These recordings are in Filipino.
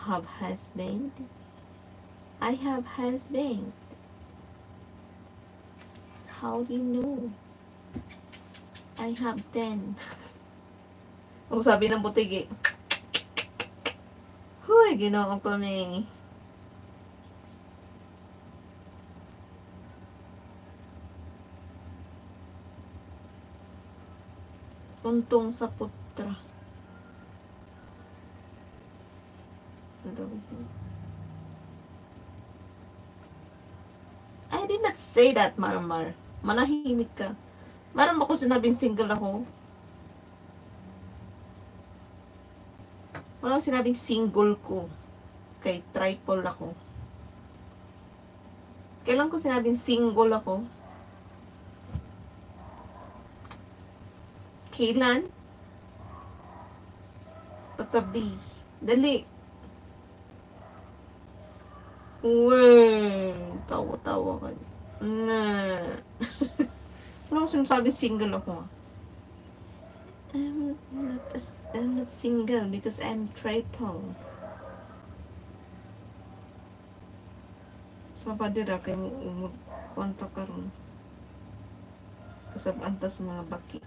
have husband. I have husband. How do you know? I have 10. Ang sabi ng butigi. Huy, ginoo ko ni. Untong sa putra. I did not say that, Marmar. Manahimik ka. Maram ako sinabing single ako. Walang sinabing single ko. Kay triple ako. Kailan ko sinabing single ako? Kailan? Patabi. Dali. Uwe. Tawa-tawa ka. Na. Wala ko sinasabing single ako. I'm not single because I'm triple. Sa padira kay mo umutwanta karon. Kasab-anta sa mga baki.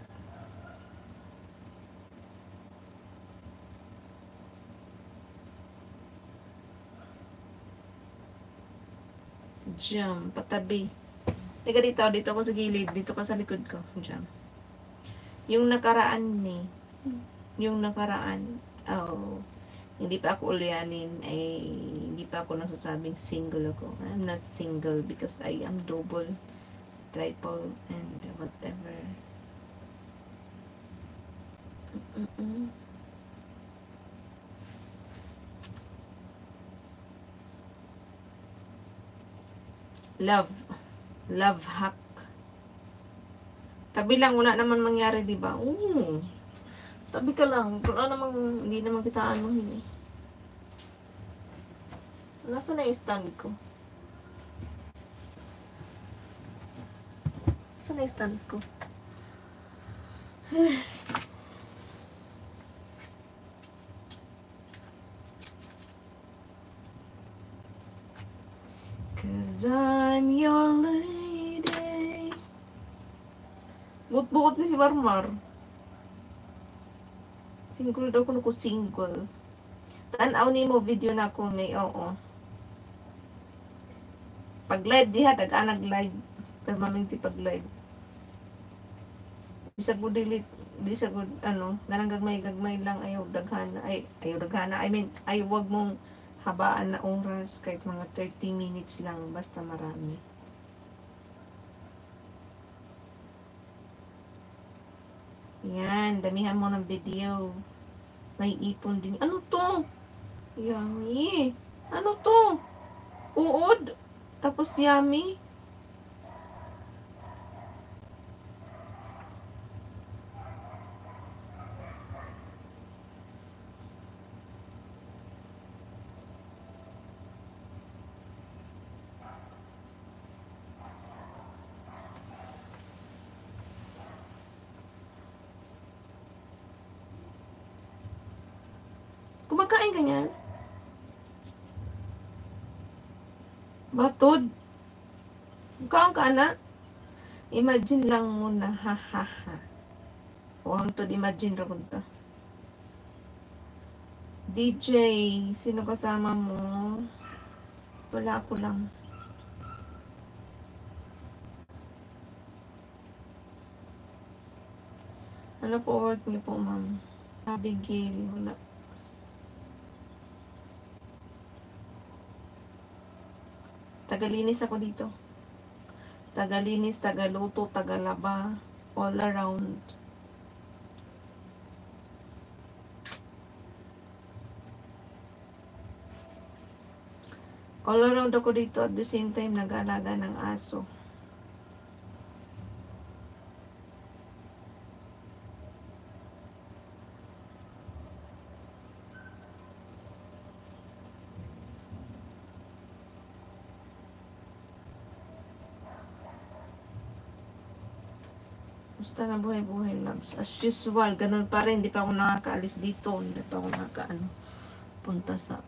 Jam, patabi. Teka dito ako sa gilid, dito ka sa likod ko. Jam. Yung nakaraan, hindi pa ako ulyanin, hindi pa ako nagsasabing single ako. I'm not single because I am double, triple, and whatever. Love hack. Tabi lang, wala naman mangyari, di ba? Oo. Tabi ka lang. Wala namang, hindi naman kita anuhin eh. Nasaan na yung stand ko? Nasaan na yung stand ko? Cause I'm your lady. Bukot-bukot ni si Marmar. Single daw ko single. Tanaw ni mo video na ako may oo. Pag live diha, dag-anag live. Pero maminti pag live. Bisag mo delete. Bisag mo, ganang gagmay lang. Ayaw daghana. I mean, wag mong habaan na oras. Kahit mga 30 minutes lang. Basta marami. Yan, damihan mo ng video. May ipon din. Ano to? Yummy. Ano to? Uod. Tapos yummy. Kumakain ka niyan? Batod. Kaon ka na? Imagine lang muna. Ha ha ha. O hangtod imagine ra kun ta. DJ, sino kasama mo? Wala ako lang. Ano po work niyo po, ma'am? Abigail, wala. Tagalinis ako dito. Tagalinis, tagaluto, tagalaba. All around. All around ako dito at the same time nag-alaga ng aso. Basta na buhay-buhay loves. As usual, ganun pa rin. Hindi pa ako nakakaalis dito. Hindi pa ako punta sa